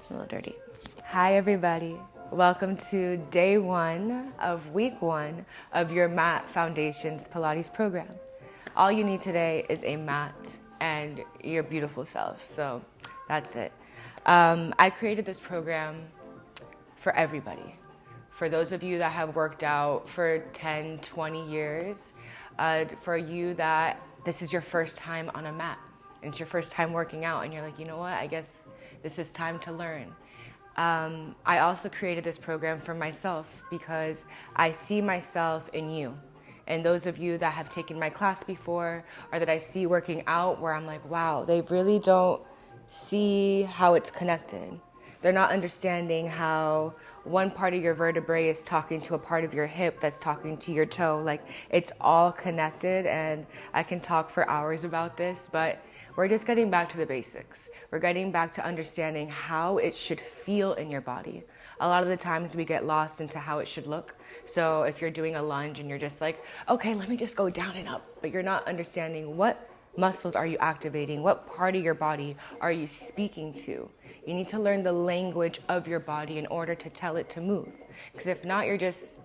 It's a little dirty. Hi, everybody. Welcome to day 1 of week 1 of your Mat Foundations Pilates program. All you need today is a mat and your beautiful self. So that's it. I created this program for everybody. For those of you that have worked out for 10, 20 years, for you that this is your first time on a mat, and it's your first time working out, and you're like, you know what, I guess this is time to learn. I also created this program for myself because I see myself in you. And those of you that have taken my class before or that I see working out where I'm like, wow, they really don't see how it's connected. They're not understanding how one part of your vertebrae is talking to a part of your hip that's talking to your toe. Like, it's all connected, and I can talk for hours about this, but we're just getting back to the basics. We're getting back to understanding how it should feel in your body. A lot of the times we get lost into how it should look. So if you're doing a lunge and you're just like, okay, let me just go down and up, but you're not understanding what muscles are you activating, what part of your body are you speaking to. You need to learn the language of your body in order to tell it to move. Because if not, you're just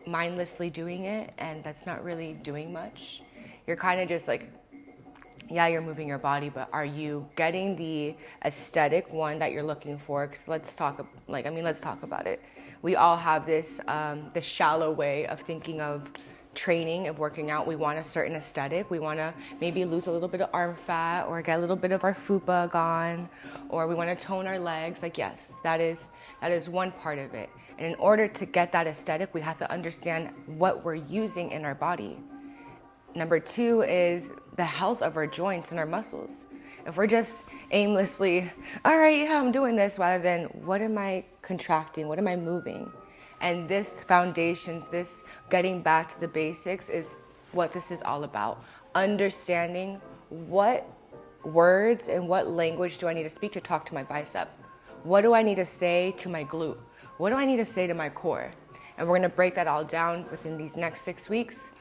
mindlessly doing it, and that's not really doing much. You're kind of just like, yeah, you're moving your body, but are you getting the aesthetic one that you're looking for? Because let's talk about it. We all have this shallow way of thinking of training, of working out. We want a certain aesthetic. We want to maybe lose a little bit of arm fat or get a little bit of our fupa gone, or we want to tone our legs. Like, yes, that is one part of it. And in order to get that aesthetic, we have to understand what we're using in our body. Number 2 is the health of our joints and our muscles. If we're just aimlessly, all right, yeah, I'm doing this, rather than what am I contracting? What am I moving? And this foundations, this getting back to the basics is what this is all about. Understanding what words and what language do I need to speak to talk to my bicep? What do I need to say to my glute? What do I need to say to my core? And we're gonna break that all down within these next 6 weeks.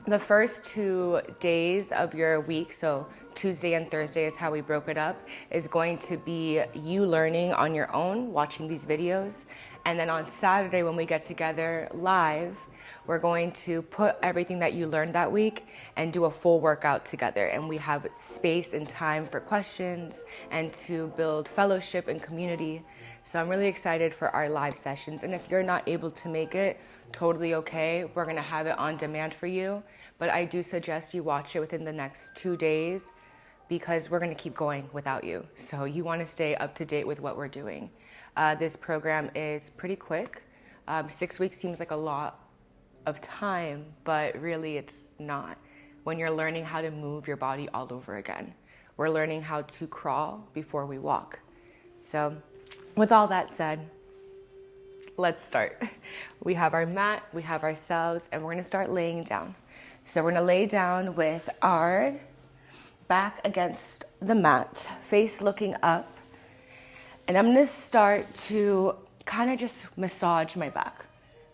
The first 2 days of your week, so Tuesday and Thursday is how we broke it up, is going to be you learning on your own, watching these videos. And then on Saturday when we get together live, we're going to put everything that you learned that week and do a full workout together. And we have space and time for questions and to build fellowship and community. So I'm really excited for our live sessions. And if you're not able to make it, totally okay. We're gonna have it on demand for you. But I do suggest you watch it within the next 2 days because we're gonna keep going without you. So you wanna stay up to date with what we're doing. This program is pretty quick. 6 weeks seems like a lot of time, but really it's not. When you're learning how to move your body all over again. We're learning how to crawl before we walk. So with all that said, let's start. We have our mat, we have ourselves, and we're gonna start laying down. So we're gonna lay down with our back against the mat, face looking up. And I'm gonna start to kind of just massage my back.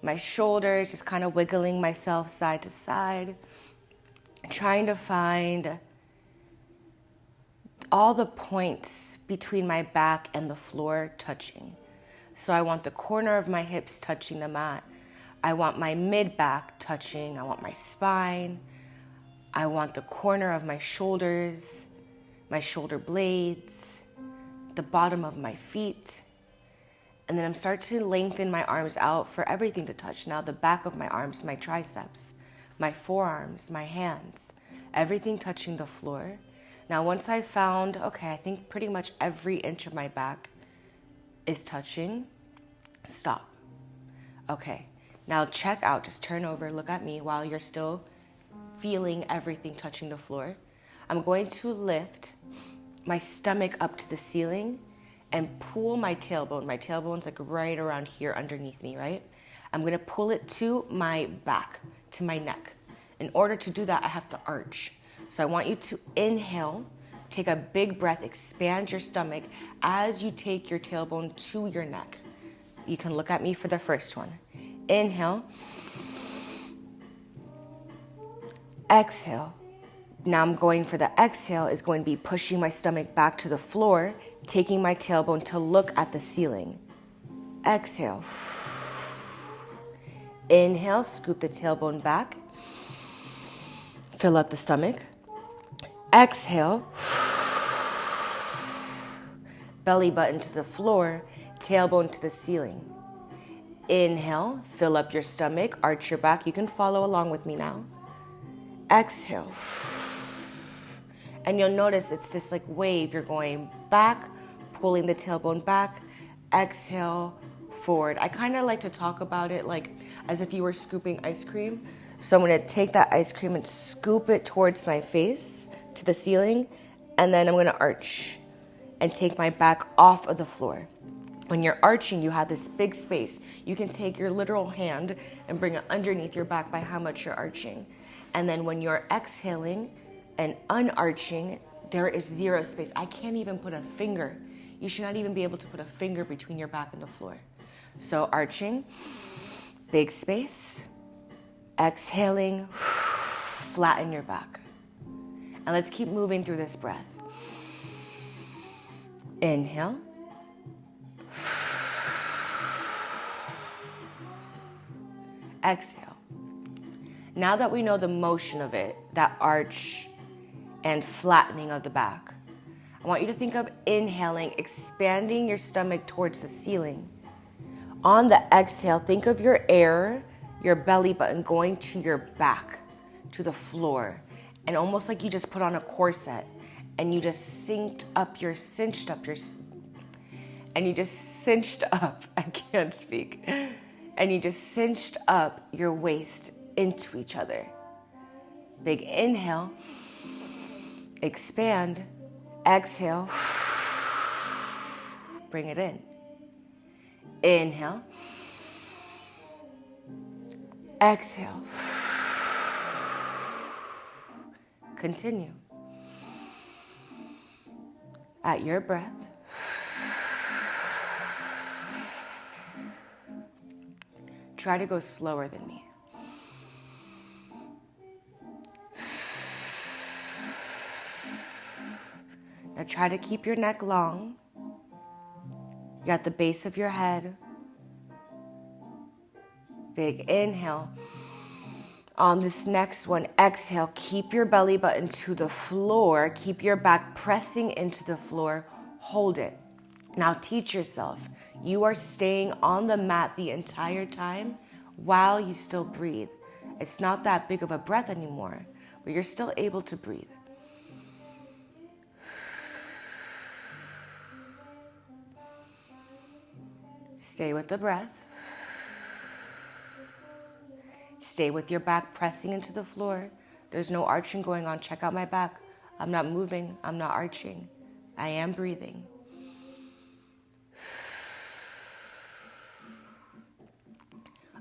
My shoulders, just kind of wiggling myself side to side, trying to find all the points between my back and the floor touching. So I want the corner of my hips touching the mat. I want my mid-back touching. I want my spine. I want the corner of my shoulders, my shoulder blades, the bottom of my feet. And then I'm starting to lengthen my arms out for everything to touch. Now the back of my arms, my triceps, my forearms, my hands, everything touching the floor. Now once I found, okay, I think pretty much every inch of my back is touching, stop. Okay, now check out, just turn over, look at me while you're still feeling everything touching the floor. I'm going to lift my stomach up to the ceiling and pull my tailbone. My tailbone's like right around here underneath me, right? I'm gonna pull it to my back, to my neck. In order to do that, I have to arch. So I want you to inhale, take a big breath, expand your stomach as you take your tailbone to your neck. You can look at me for the first one. Inhale. Exhale. Now I'm going for the exhale is going to be pushing my stomach back to the floor, taking my tailbone to look at the ceiling. Exhale. Inhale, scoop the tailbone back. Fill up the stomach. Exhale. Belly button to the floor, tailbone to the ceiling. Inhale, fill up your stomach, arch your back. You can follow along with me now. Exhale. And you'll notice it's this like wave. You're going back, pulling the tailbone back. Exhale, forward. I kind of like to talk about it like as if you were scooping ice cream. So I'm going to take that ice cream and scoop it towards my face to the ceiling. And then I'm going to arch and take my back off of the floor. When you're arching, you have this big space. You can take your literal hand and bring it underneath your back by how much you're arching. And then when you're exhaling and unarching, there is zero space. I can't even put a finger. You should not even be able to put a finger between your back and the floor. So arching, big space. Exhaling, flatten your back. And let's keep moving through this breath. Inhale. Exhale. Now that we know the motion of it, that arch and flattening of the back, I want you to think of inhaling, expanding your stomach towards the ceiling. On the exhale, think of your air, your belly button going to your back, to the floor, and almost like you just put on a corset and you just cinched up your, I can't speak, and you just cinched up your waist into each other. Big inhale, expand, exhale, bring it in. Inhale, exhale, continue. At your breath, try to go slower than me. Now try to keep your neck long. You got the base of your head. Big inhale. On this next one, exhale, keep your belly button to the floor. Keep your back pressing into the floor. Hold it. Now teach yourself. You are staying on the mat the entire time while you still breathe. It's not that big of a breath anymore, but you're still able to breathe. Stay with the breath. Stay with your back pressing into the floor. There's no arching going on. Check out my back. I'm not moving. I'm not arching. I am breathing.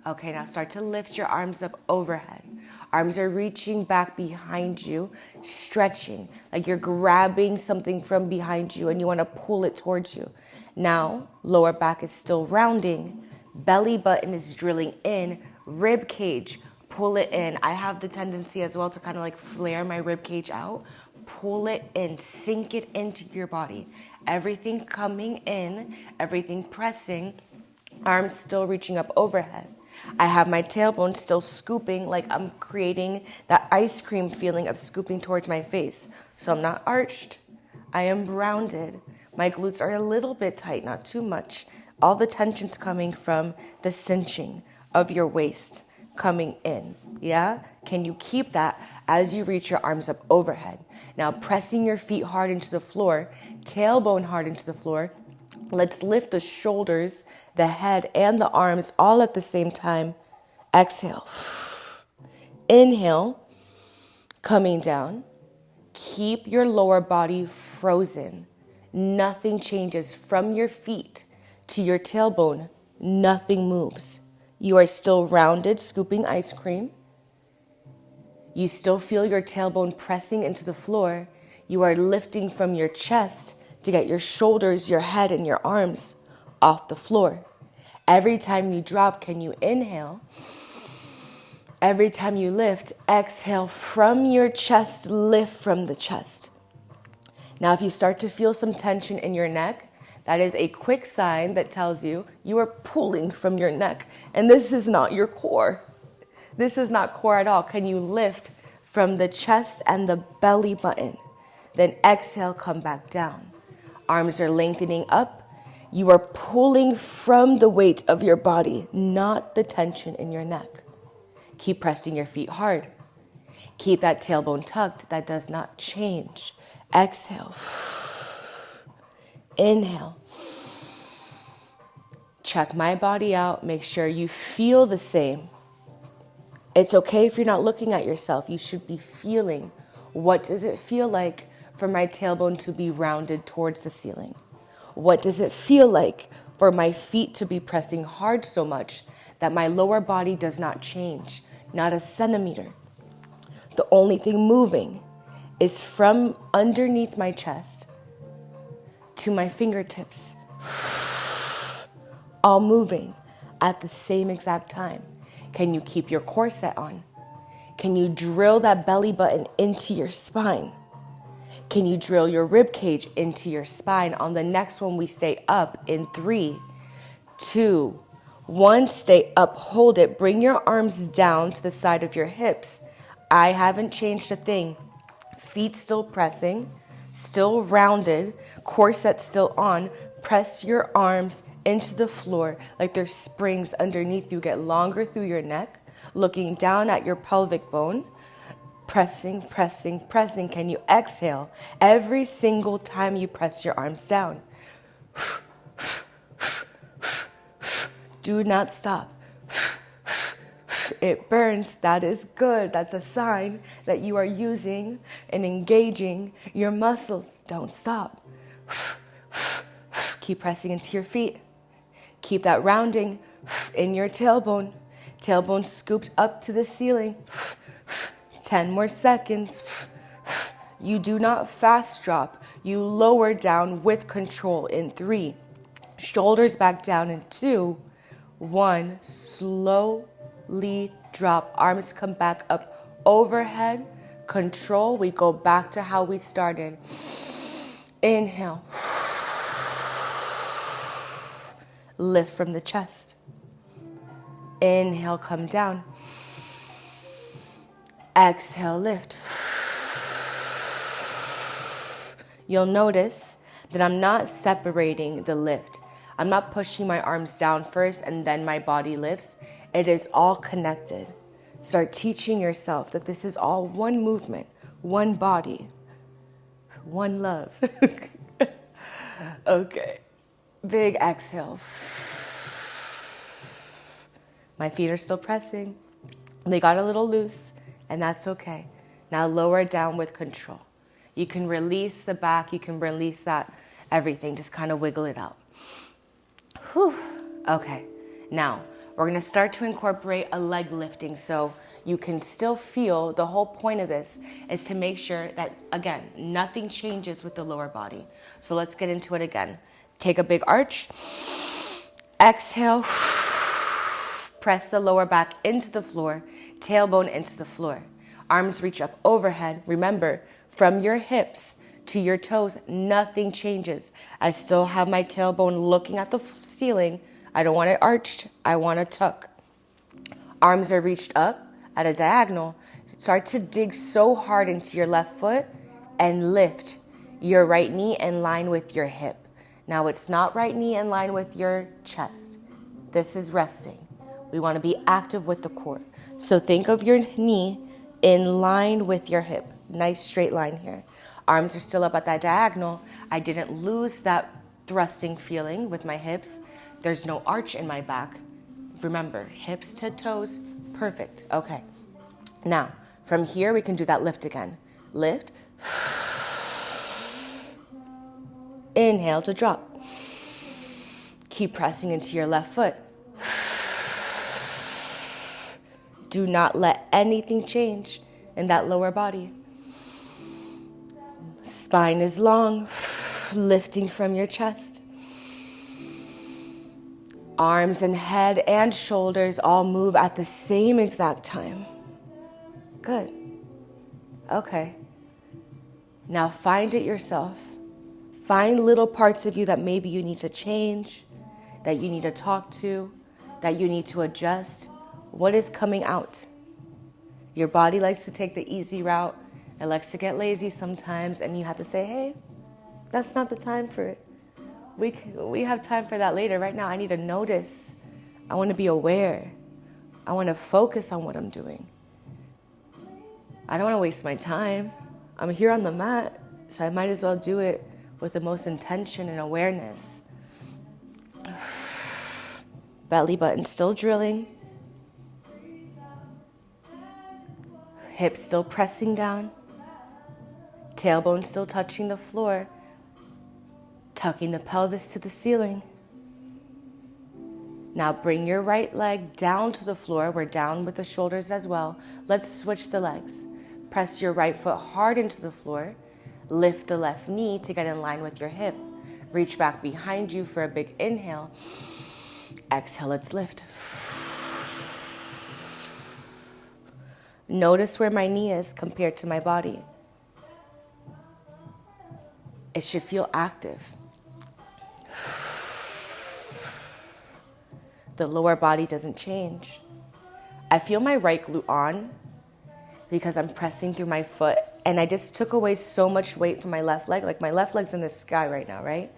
Okay, now start to lift your arms up overhead. Arms are reaching back behind you, stretching, like you're grabbing something from behind you and you want to pull it towards you. Now, lower back is still rounding. Belly button is drilling in. Rib cage, pull it in. I have the tendency as well to kind of like flare my rib cage out. Pull it in, sink it into your body. Everything coming in, everything pressing, arms still reaching up overhead. I have my tailbone still scooping, like I'm creating that ice cream feeling of scooping towards my face. So I'm not arched. I am rounded. My glutes are a little bit tight, not too much. All the tension's coming from the cinching of your waist coming in. Yeah? Can you keep that as you reach your arms up overhead? Now pressing your feet hard into the floor, tailbone hard into the floor. Let's lift the shoulders, the head, and the arms all at the same time. Exhale. Inhale, coming down. Keep your lower body frozen. Nothing changes from your feet to your tailbone. Nothing moves. You are still rounded, scooping ice cream. You still feel your tailbone pressing into the floor. You are lifting from your chest to get your shoulders, your head, and your arms off the floor. Every time you drop, can you inhale? Every time you lift, exhale from your chest, lift from the chest. Now, if you start to feel some tension in your neck, that is a quick sign that tells you you are pulling from your neck. And this is not your core. This is not core at all. Can you lift from the chest and the belly button? Then exhale, come back down. Arms are lengthening up. You are pulling from the weight of your body, not the tension in your neck. Keep pressing your feet hard. Keep that tailbone tucked. That does not change. Exhale. Inhale. Check my body out. Make sure you feel the same. It's okay if you're not looking at yourself. You should be feeling. What does it feel like for my tailbone to be rounded towards the ceiling? What does it feel like for my feet to be pressing hard so much that my lower body does not change, not a centimeter? The only thing moving is from underneath my chest to my fingertips, all moving at the same exact time. Can you keep your core set on? Can you drill that belly button into your spine? Can you drill your rib cage into your spine? On the next one, we stay up in 3, 2, 1. Stay up, hold it. Bring your arms down to the side of your hips. I haven't changed a thing. Feet still pressing, still rounded, core set still on. Press your arms into the floor like there's springs underneath you. Get longer through your neck, looking down at your pelvic bone. Pressing, pressing, pressing. Can you exhale every single time you press your arms down? Do not stop. It burns. That is good. That's a sign that you are using and engaging your muscles. Don't stop. Keep pressing into your feet. Keep that rounding in your tailbone. Tailbone scooped up to the ceiling. 10 more seconds. You do not fast drop. You lower down with control in 3. Shoulders back down in 2, 1. Slowly drop. Arms come back up overhead. Control. We go back to how we started. Inhale. Lift from the chest. Inhale, come down. Exhale, lift. You'll notice that I'm not separating the lift. I'm not pushing my arms down first and then my body lifts. It is all connected. Start teaching yourself that this is all one movement, one body, one love. Okay. Big exhale. My feet are still pressing. They got a little loose, and that's okay. Now lower down with control. You can release the back. You can release that everything. Just kind of wiggle it out. Whew. Okay. Now, we're going to start to incorporate a leg lifting so you can still feel. The whole point of this is to make sure that, again, nothing changes with the lower body. So let's get into it again. Take a big arch. Exhale. Press the lower back into the floor. Tailbone into the floor. Arms reach up overhead. Remember, from your hips to your toes, nothing changes. I still have my tailbone looking at the ceiling. I don't want it arched. I want to tuck. Arms are reached up at a diagonal. Start to dig so hard into your left foot and lift your right knee in line with your hip. Now it's not right knee in line with your chest. This is resting. We want to be active with the core. So think of your knee in line with your hip. Nice straight line here. Arms are still up at that diagonal. I didn't lose that thrusting feeling with my hips. There's no arch in my back. Remember, hips to toes, perfect. Okay. Now, from here, we can do that lift again. Lift. Inhale to drop. Keep pressing into your left foot. Do not let anything change in that lower body. Spine is long, lifting from your chest. Arms and head and shoulders all move at the same exact time. Good. Okay. Now find it yourself. Find little parts of you that maybe you need to change, that you need to talk to, that you need to adjust. What is coming out? Your body likes to take the easy route. It likes to get lazy sometimes, and you have to say, hey, that's not the time for it. We have time for that later. Right now, I need to notice. I want to be aware. I want to focus on what I'm doing. I don't want to waste my time. I'm here on the mat, so I might as well do it with the most intention and awareness. Belly button still drilling. Hips still pressing down. Tailbone still touching the floor. Tucking the pelvis to the ceiling. Now bring your right leg down to the floor. We're down with the shoulders as well. Let's switch the legs. Press your right foot hard into the floor. Lift the left knee to get in line with your hip. Reach back behind you for a big inhale. Exhale, let's lift. Notice where my knee is compared to my body. It should feel active. The lower body doesn't change. I feel my right glute on because I'm pressing through my foot, and I just took away so much weight from my left leg. Like, my left leg's in the sky right now, right?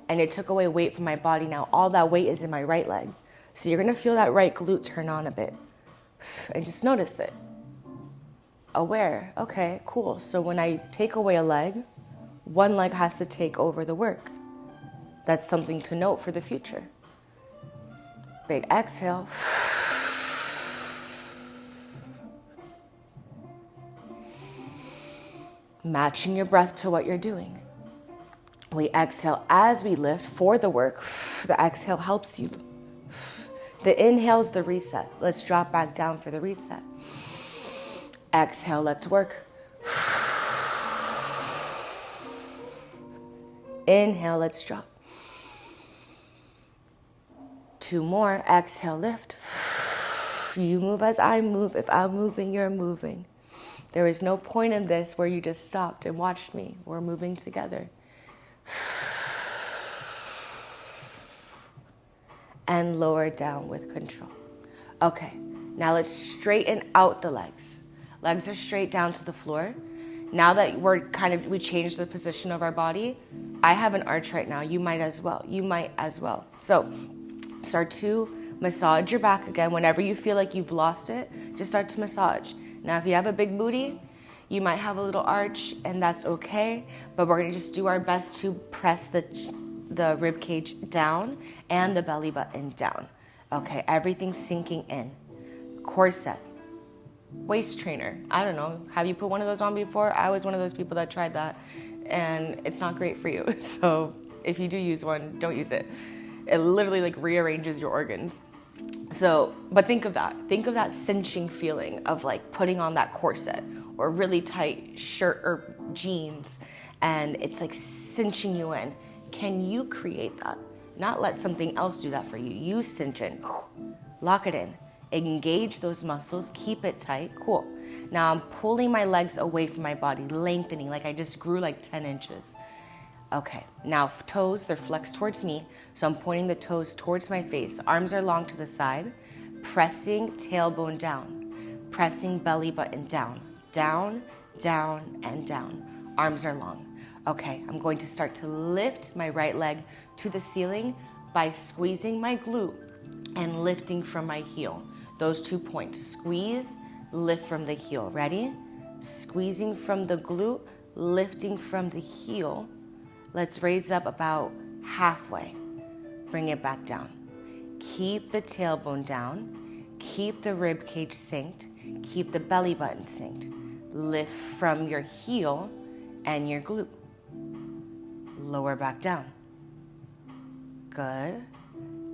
And it took away weight from my body. Now all that weight is in my right leg. So you're gonna feel that right glute turn on a bit. And just notice it. Aware, okay, cool. So when I take away a leg, one leg has to take over the work. That's something to note for the future. Big exhale. Matching your breath to what you're doing. We exhale as we lift for the work. The exhale helps you. The inhale's the reset. Let's drop back down for the reset. Exhale, let's work. Inhale, let's drop. 2 more. Exhale, lift. You move as I move. If I'm moving, you're moving. There is no point in this where you just stopped and watched me. We're moving together. And lower down with control. Okay, now let's straighten out the legs. Legs are straight down to the floor. Now that we changed the position of our body, I have an arch right now. You might as well. So start to massage your back again. Whenever you feel like you've lost it, just start to massage. Now, if you have a big booty, you might have a little arch, and that's okay. But we're gonna just do our best to press the rib cage down and the belly button down. Okay, everything's sinking in. Corset, waist trainer. I don't know. Have you put one of those on before? I was one of those people that tried that, and it's not great for you. So if you do use one, don't use it. It literally rearranges your organs. So, but think of that. Think of that cinching feeling of putting on that corset or really tight shirt or jeans, and it's cinching you in. Can you create that? Not let something else do that for you. You cinch in, lock it in, engage those muscles, keep it tight, cool. Now I'm pulling my legs away from my body, lengthening, I just grew 10 inches. Okay, now toes, they're flexed towards me, so I'm pointing the toes towards my face. Arms are long to the side, pressing tailbone down, pressing belly button down, down, down, and down. Arms are long. Okay, I'm going to start to lift my right leg to the ceiling by squeezing my glute and lifting from my heel. Those 2 points, squeeze, lift from the heel. Ready? Squeezing from the glute, lifting from the heel. Let's raise up about halfway. Bring it back down. Keep the tailbone down. Keep the rib cage synced. Keep the belly button synced. Lift from your heel and your glute. Lower back down. Good.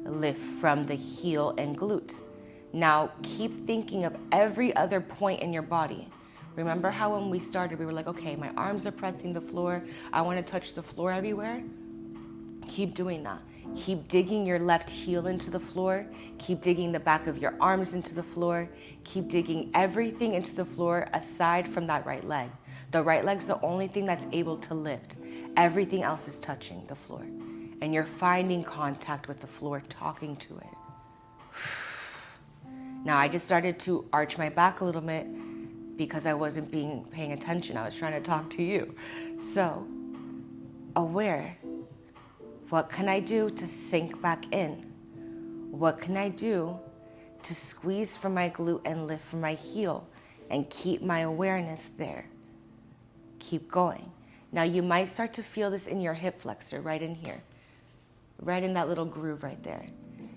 Lift from the heel and glute. Now keep thinking of every other point in your body. Remember how when we started, we were okay, my arms are pressing the floor. I want to touch the floor everywhere. Keep doing that. Keep digging your left heel into the floor. Keep digging the back of your arms into the floor. Keep digging everything into the floor aside from that right leg. The right leg's the only thing that's able to lift. Everything else is touching the floor. And you're finding contact with the floor, talking to it. Now, I just started to arch my back a little bit because I wasn't paying attention. I was trying to talk to you. So, aware. What can I do to sink back in? What can I do to squeeze from my glute and lift from my heel and keep my awareness there? Keep going. Now, you might start to feel this in your hip flexor, right in here. Right in that little groove right there.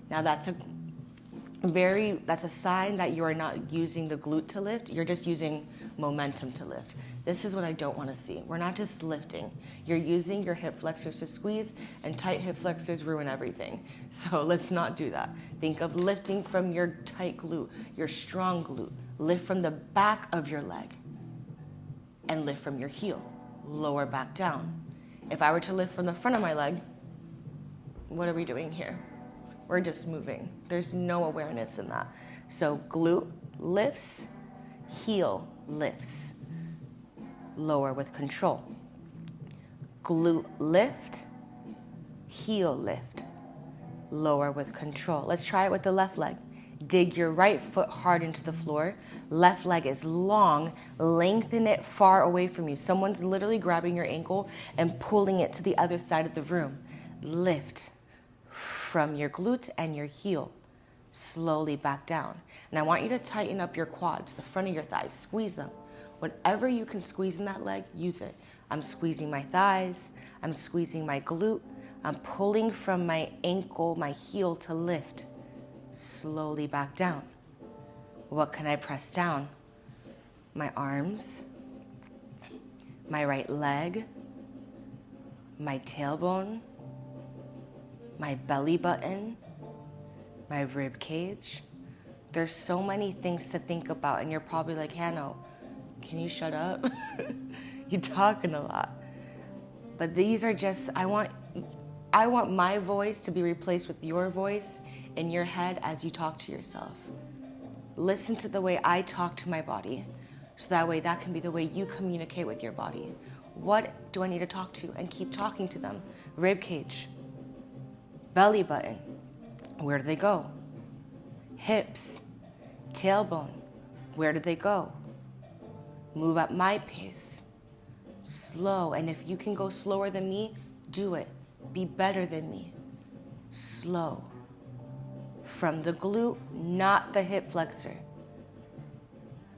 Now, that's a sign that you are not using the glute to lift. You're just using momentum to lift. This is what I don't want to see. We're not just lifting. You're using your hip flexors to squeeze, and tight hip flexors ruin everything. So let's not do that. Think of lifting from your tight glute, your strong glute. Lift from the back of your leg and lift from your heel. Lower back down. If I were to lift from the front of my leg, what are we doing here? We're just moving. There's no awareness in that. So glute lifts, heel lifts. Lower with control. Glute lift, heel lift. Lower with control. Let's try it with the left leg. Dig your right foot hard into the floor. Left leg is long. Lengthen it far away from you. Someone's literally grabbing your ankle and pulling it to the other side of the room. Lift from your glute and your heel. Slowly back down. And I want you to tighten up your quads, the front of your thighs. Squeeze them. Whatever you can squeeze in that leg, use it. I'm squeezing my thighs. I'm squeezing my glute. I'm pulling from my ankle, my heel to lift. Slowly back down. What can I press down? My arms, my right leg, my tailbone, my belly button, my rib cage. There's so many things to think about, and you're probably like, Hannah, can you shut up? You're talking a lot. But these are just, I want my voice to be replaced with your voice in your head as you talk to yourself. Listen to the way I talk to my body, so that way that can be the way you communicate with your body. What do I need to talk to? And keep talking to them. Rib cage, belly button, where do they go? Hips, tailbone, where do they go? Move at my pace, slow, and if you can go slower than me, do it. Be better than me. Slow. From the glute, not the hip flexor.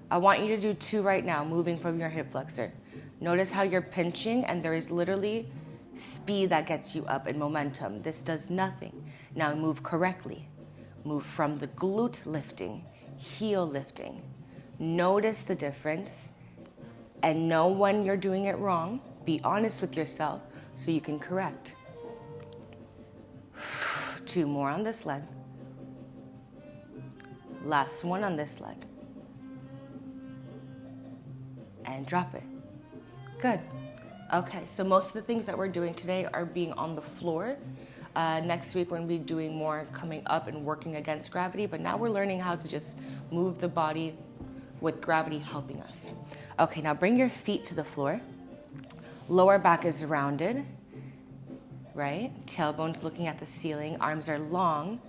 I want you to do 2 right now, moving from your hip flexor. Notice how you're pinching, and there is literally speed that gets you up and momentum. This does nothing. Now move correctly. Move from the glute lifting, heel lifting. Notice the difference and know when you're doing it wrong. Be honest with yourself so you can correct. 2 more on this leg. Last one on this leg. And drop it. Good. Okay, so most of the things that we're doing today are being on the floor. Next week, we're going to be doing more coming up and working against gravity, but now we're learning how to just move the body with gravity helping us. Okay, now bring your feet to the floor. Lower back is rounded, right? Tailbone's looking at the ceiling. Arms are long.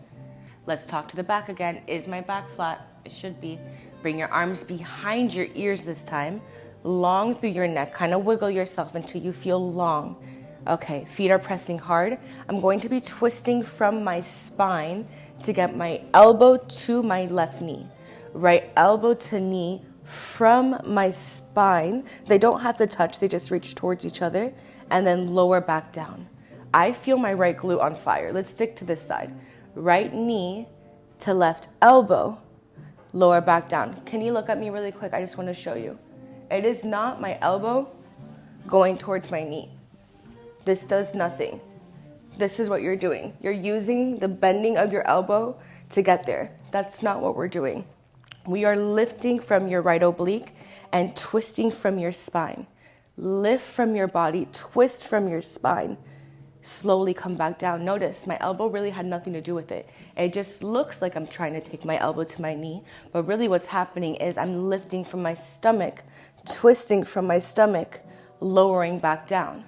Let's talk to the back again. Is my back flat? It should be. Bring your arms behind your ears this time. Long through your neck. Kind of wiggle yourself until you feel long. Okay, feet are pressing hard. I'm going to be twisting from my spine to get my elbow to my left knee. Right elbow to knee from my spine. They don't have to touch, they just reach towards each other. And then lower back down. I feel my right glute on fire. Let's stick to this side. Right knee to left elbow. Lower back down. Can you look at me really quick? I just want to show you. It is not my elbow going towards my knee. This does nothing. This is what you're doing. You're using the bending of your elbow to get there. That's not what we're doing. We are lifting from your right oblique and twisting from your spine. Lift from your body, twist from your spine. Slowly come back down. Notice my elbow really had nothing to do with it. It just looks like I'm trying to take my elbow to my knee, but really what's happening is I'm lifting from my stomach, twisting from my stomach, lowering back down.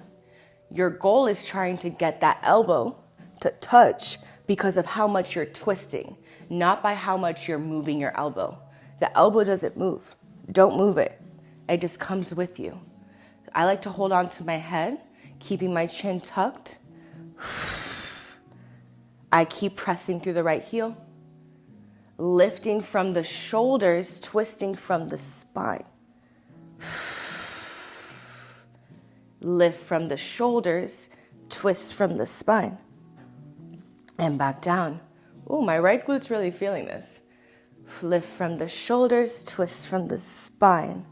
Your goal is trying to get that elbow to touch because of how much you're twisting, not by how much you're moving your elbow. The elbow doesn't move. Don't move it. It just comes with you. I like to hold on to my head, keeping my chin tucked. I keep pressing through the right heel, lifting from the shoulders, twisting from the spine. Lift from the shoulders, twist from the spine. And back down. Ooh, my right glute's really feeling this. Lift from the shoulders, twist from the spine.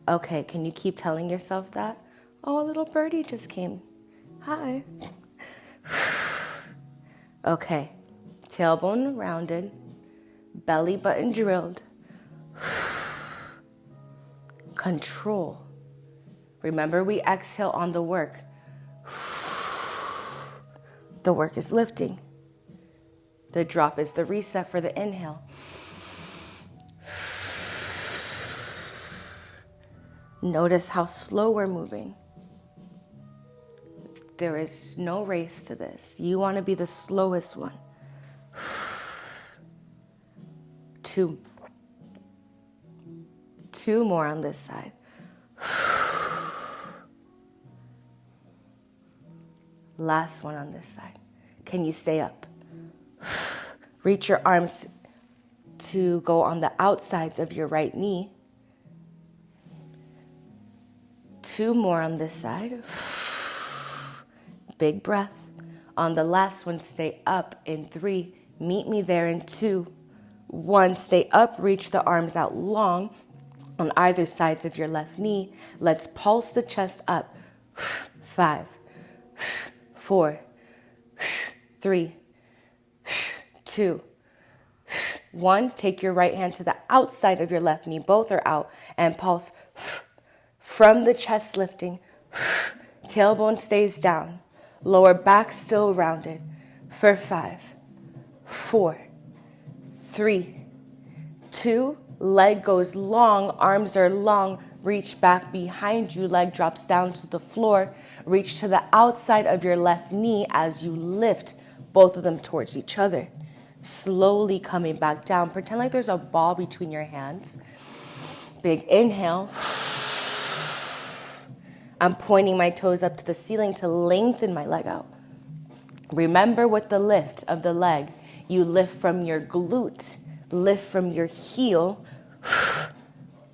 Okay, can you keep telling yourself that? Oh, a little birdie just came. Hi. Okay, tailbone rounded, belly button drilled. Control. Remember, we exhale on the work. The work is lifting. The drop is the reset for the inhale. Notice how slow we're moving. There is no race to this. You want to be the slowest one. Two more on this side. Last one on this side. Can you stay up? Reach your arms to go on the outsides of your right knee. 2 more on this side. Big breath. On the last one, stay up in 3. Meet me there in 2. 1, stay up, reach the arms out long on either sides of your left knee. Let's pulse the chest up. 5, 4, 3, 2, 1. Take your right hand to the outside of your left knee. Both are out. And pulse from the chest lifting. Tailbone stays down. Lower back still rounded. For 5, 4, 3, 2. Leg goes long. Arms are long. Reach back behind you. Leg drops down to the floor. Reach to the outside of your left knee as you lift both of them towards each other. Slowly coming back down. Pretend like there's a ball between your hands. Big inhale. I'm pointing my toes up to the ceiling to lengthen my leg out. Remember, with the lift of the leg, you lift from your glute, lift from your heel.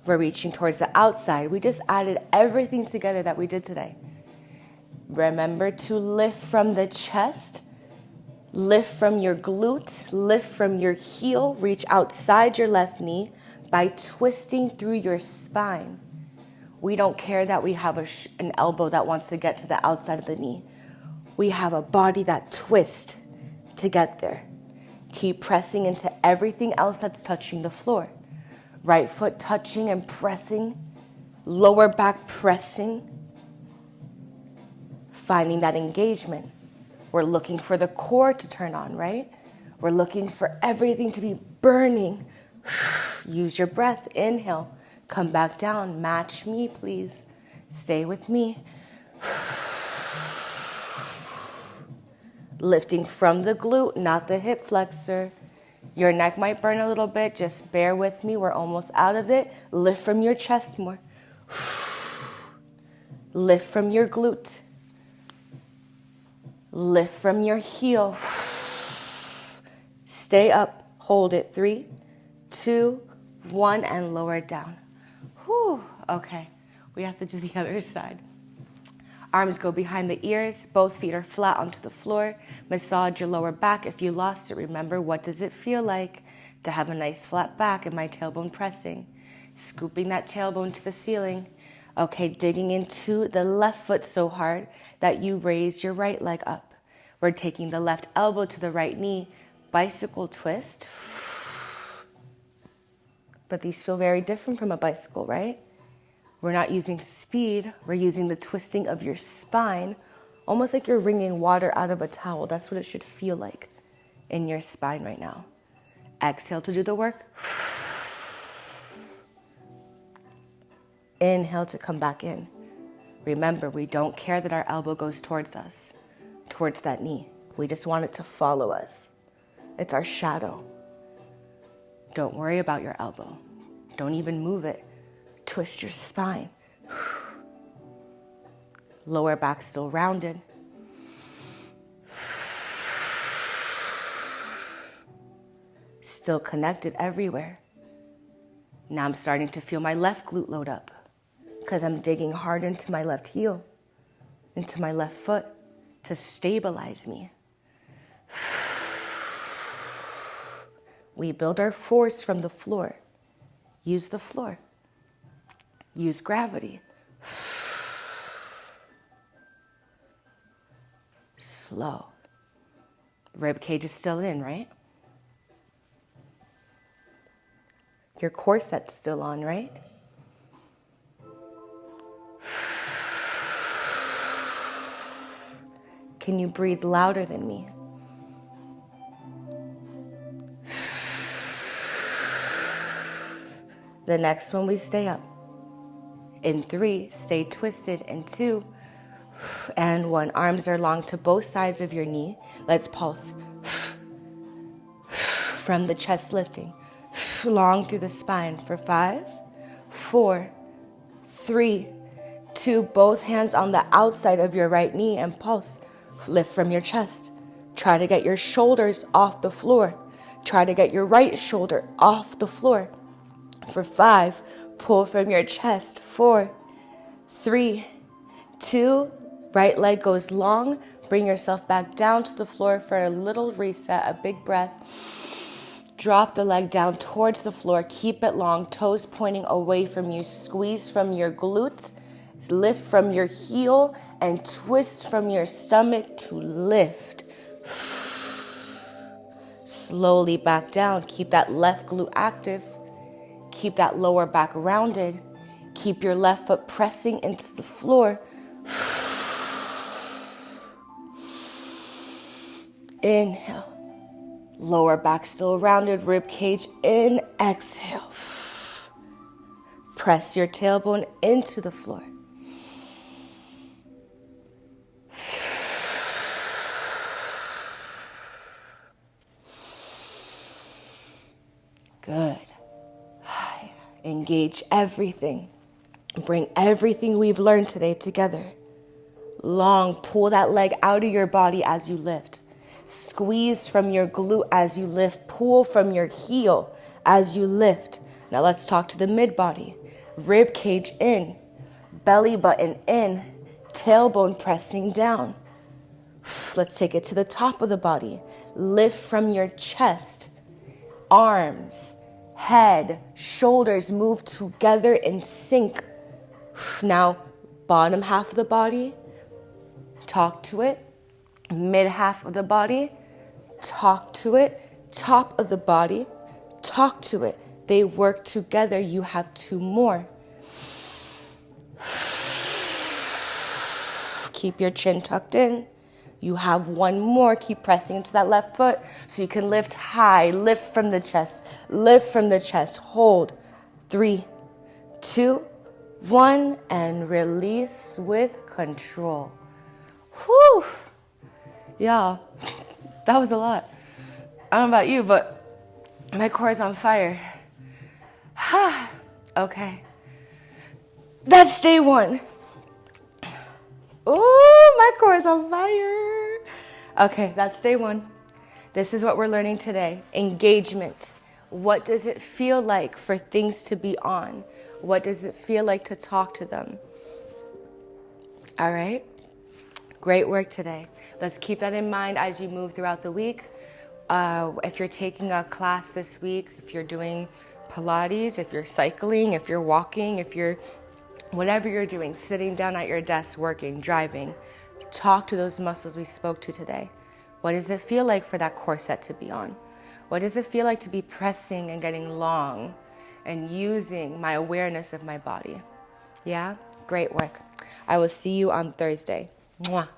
We're reaching towards the outside. We just added everything together that we did today. Remember to lift from the chest, lift from your glute, lift from your heel, reach outside your left knee by twisting through your spine. We don't care that we have an elbow that wants to get to the outside of the knee. We have a body that twists to get there. Keep pressing into everything else that's touching the floor. Right foot touching and pressing. Lower back pressing. Finding that engagement. We're looking for the core to turn on, right? We're looking for everything to be burning. Use your breath. Inhale. Come back down. Match me, please. Stay with me. Lifting from the glute, not the hip flexor. Your neck might burn a little bit. Just bear with me. We're almost out of it. Lift from your chest more. Lift from your glute. Lift from your heel. Stay up. Hold it. 3, 2, 1, and lower it down. Whew. Okay, we have to do the other side. Arms go behind the ears. Both feet are flat onto the floor. Massage your lower back. If you lost it, remember, what does it feel like to have a nice flat back and my tailbone pressing? Scooping that tailbone to the ceiling. Okay, digging into the left foot so hard that you raise your right leg up. We're taking the left elbow to the right knee. Bicycle twist. But these feel very different from a bicycle, right? We're not using speed. We're using the twisting of your spine, almost like you're wringing water out of a towel. That's what it should feel like in your spine right now. Exhale to do the work. Inhale to come back in. Remember, we don't care that our elbow goes towards us, towards that knee. We just want it to follow us. It's our shadow. Don't worry about your elbow. Don't even move it. Twist your spine. Lower back still rounded. Still connected everywhere. Now I'm starting to feel my left glute load up because I'm digging hard into my left heel, into my left foot to stabilize me. We build our force from the floor. Use the floor. Use gravity. Slow. Rib cage is still in, right? Your corset's still on, right? Can you breathe louder than me? The next one, we stay up. In 3, stay twisted. In 2, and 1. Arms are long to both sides of your knee. Let's pulse. From the chest lifting. Long through the spine for 5, 4, 3, 2. Both hands on the outside of your right knee and pulse. Lift from your chest. Try to get your shoulders off the floor. Try to get your right shoulder off the floor. For 5, pull from your chest. 4, 3, 2, right leg goes long. Bring yourself back down to the floor for a little reset, a big breath. Drop the leg down towards the floor. Keep it long, toes pointing away from you. Squeeze from your glutes, lift from your heel, and twist from your stomach to lift. Slowly back down. Keep that left glute active. Keep that lower back rounded. Keep your left foot pressing into the floor. Inhale. Lower back still rounded, rib cage in, exhale. Press your tailbone into the floor. Good. Engage everything. Bring everything we've learned today together. Long, pull that leg out of your body as you lift. Squeeze from your glute as you lift. Pull from your heel as you lift. Now let's talk to the mid body. Rib cage in, belly button in, tailbone pressing down. Let's take it to the top of the body. Lift from your chest, arms, head, shoulders move together in sync. Now, bottom half of the body, talk to it. Mid half of the body, talk to it. Top of the body, talk to it. They work together. You have 2 more. Keep your chin tucked in. You have 1 more. Keep pressing into that left foot so you can lift high. Lift from the chest. Lift from the chest. Hold. 3, 2, 1, and release with control. Whew. Y'all, that was a lot. I don't know about you, but my core is on fire. Okay. That's day 1. Ooh, my core is on fire. Okay, that's day 1. This is what we're learning today. Engagement. What does it feel like for things to be on? What does it feel like to talk to them? All right. Great work today. Let's keep that in mind as you move throughout the week. If you're taking a class this week, if you're doing Pilates, if you're cycling, if you're walking, if you're whatever you're doing, sitting down at your desk, working, driving, talk to those muscles we spoke to today. What does it feel like for that corset to be on? What does it feel like to be pressing and getting long and using my awareness of my body? Yeah? Great work. I will see you on Thursday. Mwah.